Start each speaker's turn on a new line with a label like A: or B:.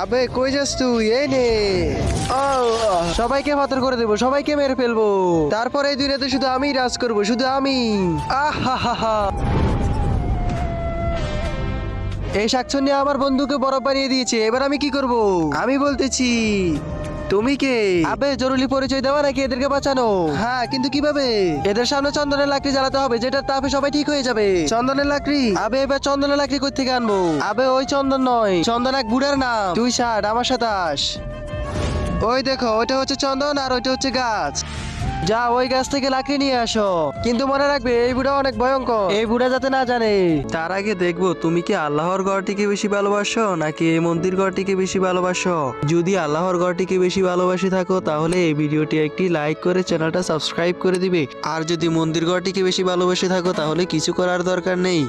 A: আবে কই যাস তুই? এই নে। ও, সবাইকে পাথর করে দেবো, সবাইকে মেরে ফেলবো। তারপরে এই দুনিয়াতে শুধু আমিই রাজ করবো, শুধু আমি। আহা হা হা। এই শাকচুন্নি আমার বন্ধুকে বরফ বানিয়ে দিয়েছে, এবার আমি কি করব? আমি বলতেছি, তুমি কে? আবে জরুরি পরিচয় দেওয়া নাকি এদেরকে বাঁচানো? হ্যাঁ, কিন্তু কিভাবে? এদের সামনে চন্দনের লাকড়ি জ্বালাতে হবে, যেটার তাপে সবাই ঠিক হয়ে যাবে। চন্দনের লাকড়ি? আবে এবার চন্দনের লাকড়ি কই থেকে আনবো? আবে ওই চন্দন নয়, চন্দন এক বুড়ার নাম। তুই ষাট, আমার সাথে আস। ওই দেখো, ওইটা হচ্ছে চন্দন আর ওইটা হচ্ছে গাছ। যা ওই গাছ থেকে লাকড়ি নিয়ে আসো, কিন্তু মনে রাখবে এই বুড়া অনেক ভয়ঙ্কর, এই বুড়া যাতে না জানে।
B: তার আগে দেখবো তুমি কি আল্লাহর ঘরটিকে বেশি ভালোবাসো নাকি এই মন্দির ঘরটিকে বেশি ভালোবাসো। যদি আল্লাহর ঘরটিকে বেশি ভালোবাসি থাকো তাহলে এই ভিডিওটি একটি লাইক করে চ্যানেলটা সাবস্ক্রাইব করে দিবে। আর যদি মন্দির ঘরটিকে বেশি ভালোবাসি থাকো তাহলে কিছু করার দরকার নেই।